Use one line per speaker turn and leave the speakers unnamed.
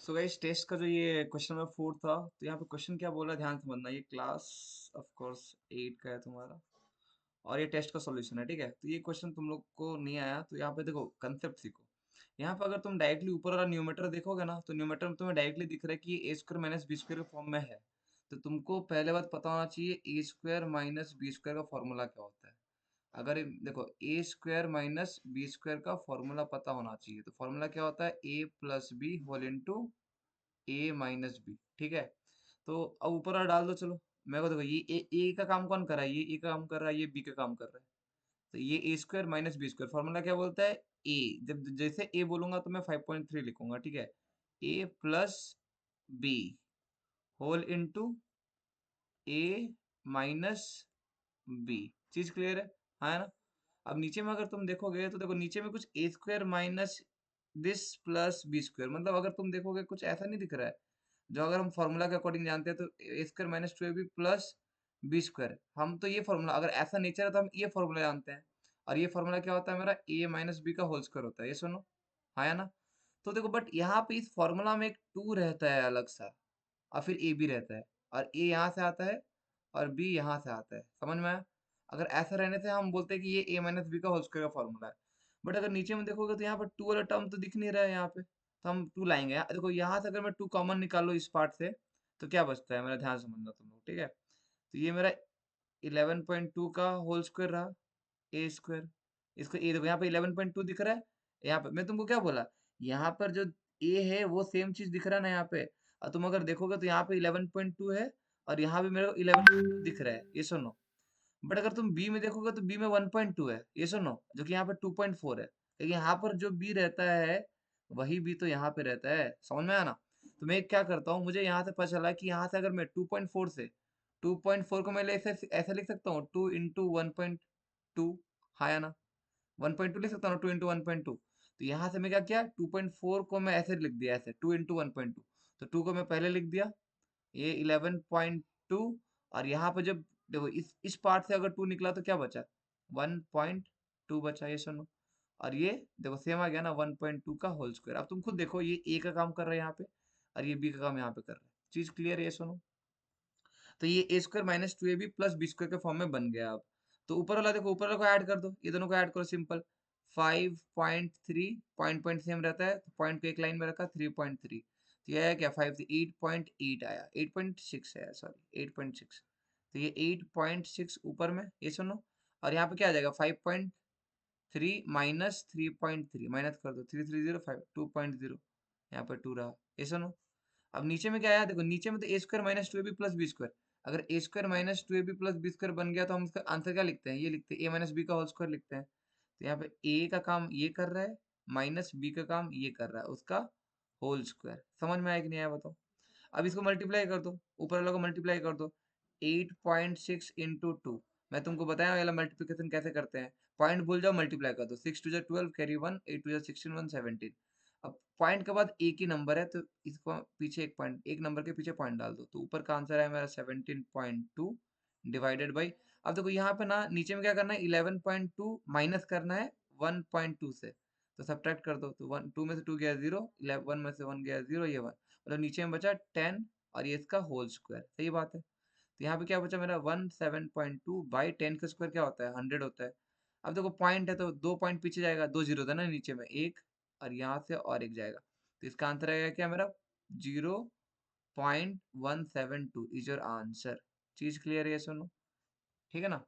So guys test का जो ये क्वेश्चन नंबर 4 था, तो यहाँ पे क्वेश्चन क्या बोल रहा है ध्यान से समझना। ये क्लास ऑफ कोर्स 8 का है तुम्हारा, और ये टेस्ट का सॉल्यूशन है, ठीक है। तो ये क्वेश्चन तुम लोग को नहीं आया तो यहाँ पे देखो कंसेप्ट सीखो। यहाँ पे अगर तुम डायरेक्टली ऊपर वाला न्यूमेटर देखोगे ना, तो न्यूमेटर में तुम्हें डायरेक्टली दिख रहा है कि ये A square minus B square के फॉर्म में है। तो तुमको पहले बात पता होना चाहिए ए स्क्वायर माइनस बी स्क्वायर का फॉर्मूला क्या होता है। अगर देखो ए स्क्वायर माइनस बी स्क्वायर का फॉर्मूला पता होना चाहिए, तो फॉर्मूला क्या होता है, ए प्लस बी होल इंटू ए माइनस बी, ठीक है। तो अब ऊपर वाला डाल दो चलो। मेरे को देखो ये ए का काम कौन कर रहा है, ये ए का काम कर रहा है, ये बी का काम कर रहा है। तो ये A square minus B square formula क्या बोलता है, ए। जब जैसे ए बोलूंगा तो मैं 5.3 लिखूंगा, ठीक है। ए प्लस बी होल इंटू ए माइनस बी। चीज क्लियर है, हाँ है ना। अब नीचे में अगर तुम देखोगे तो देखो नीचे में कुछ A square minus this plus B square, मतलब अगर तुम देखोगे कुछ ऐसा नहीं दिख रहा है। जो अगर हम फॉर्मूला के अकॉर्डिंग जानते हैं तो A square minus two A B plus B square, हम तो ये फॉर्मूला अगर ऐसा नेचर है तो हम ये फॉर्मूला जानते हैं। और ये फॉर्मूला क्या होता है मेरा, ए माइनस बी का होल स्क्वायर होता है, ये सुनो, हाँ या ना। तो देखो बट यहाँ पे इस फॉर्मूला में एक टू रहता है अलग सा, और फिर ए बी रहता है, और ए यहाँ से आता है और बी यहाँ से आता है, समझ में आया। अगर ऐसा रहने से हम बोलते हैं कि ये ए माइनस बी का होल स्क्वायर का फॉर्मूला है। बट अगर नीचे में देखोगे तो यहाँ पर टू वाला टर्म तो दिख नहीं रहा है यहाँ पे, तो हम टू लाएंगे देखो यहाँ से अगर मैं टू कॉमन निकालो इस पार्ट से, तो क्या बचता है, मेरा ध्यान से समझना तुम लोग, ठीक है। तो ये मेरा 11.2 का होल स्क्वायर रहा, ए स्क्वायर। इसको ए देखो यहाँ पे 11.2 दिख रहा है, यहाँ पे मैं तुमको क्या बोला, यहाँ पर जो ए है वो सेम चीज दिख रहा है ना यहाँ पे। और तुम अगर देखोगे तो यहाँ पे 11.2 है, और यहाँ भी मेरे को 11 दिख रहा है, ये सुनो। बट अगर तुम बी में देखोगे तो बी में 1.2 है, ये सुनो, जो कि यहाँ पे 2.4 है। लेकिन यहाँ पर जो बी रहता है वही बी तो यहाँ पे रहता है, समझ में आया ना। तो मैं क्या करता हूँ, मुझे यहाँ से पता चला कि यहाँ से अगर मैं 2.4 से 2.4 को मैं ऐसे ऐसे लिख सकता हूँ, 2 इंटू 1.2, हाँ या ना। 1.2 लिख सकता हूँ, 2 इंटू 1.2। तो यहाँ से मैं क्या किया, 2.4 को मैं ऐसे लिख दिया, ऐसे 2 इंटू 1.2। तो 2 को मैं पहले लिख दिया, ये 11.2। और यहाँ पे जब देखो इस पार्ट से अगर 2 निकला तो क्या बचा, 1.2 बचा, ये सुनो। और ये देखो सेम आ गया ना, 1.2 का होल स्क्वायर। अब तुम खुद देखो ये ए का काम कर रहा है यहाँ पे, और ये बी का काम यहाँ पे कर रहा है। चीज क्लियर है, ये सुनो। तो ये A square minus two A B plus B square के फॉर्म में बन गया अब। तो ऊपर वाला देखो, ऊपर वाला को ऐड कर दो, ये दोनों को ऐड करो, सिंपल। 5.3, पॉइंट सेम रहता है तो पॉइंट को एक लाइन में रखा, 3.3। तो ये आया क्या, 8.8 आया, 8.6 है, सॉरी 8.6। तो ये 8.6 ऊपर में, ये सुनो। और यहाँ पे क्या आ जाएगा, 5.3 माइनस 3.3, माइनस कर दो, 3305, 2.0। यहाँ पे 2 रहा, ये सुनो। अब नीचे में क्या आया देखो, नीचे में तो A square minus two A B plus B square. अगर A square minus two A B plus B square बन गया तो हम इसका आंसर क्या लिखते हैं, ये लिखते हैं ए माइनस बी का होल स्क्वायर लिखते हैं। तो यहाँ पे ए का काम ये कर रहा है, माइनस बी का काम ये कर रहा है, उसका होल स्क्वायर। समझ में आया कि नहीं आया बताओ। अब इसको मल्टीप्लाई कर दो, ऊपर वाला को मल्टीप्लाई कर दो, 8.6 इंटू 2। मैं तुमको बताया वाला मल्टीप्लिकेशन कैसे करते हैं। पॉइंट भूल जाओ, मल्टीप्लाई कर दो, 6 2 12 कैरी 1, 8 2 16 117। अब पॉइंट के बाद एक ही नंबर है तो इसको पीछे एक पॉइंट, एक नंबर के पीछे पॉइंट डाल दो, तो ऊपर का आंसर है मेरा 17.2 डिवाइडेड बाई। अब देखो यहाँ पे ना नीचे में क्या करना है, 11.2 माइनस करना है 1.2 से। तो सब्ट्रैक्ट कर दो, तो 2 में से 2 गया 0, 1 में से 1 गया 0, ये 1, मतलब नीचे में बचा 10, और ये इसका होल स्क्वायर, सही बात है। तो यहाँ पे क्या बचा मेरा 17.2 बाई 10 का स्क्वायर क्या होता है, 100 होता है। अब देखो पॉइंट है तो दो पॉइंट पीछे जाएगा, दो जीरो था ना नीचे में, एक और यहाँ से और एक जाएगा। तो इसका आंसर आएगा क्या मेरा, 0.172 इज योर आंसर। चीज क्लियर है, ये सुनो, ठीक है ना।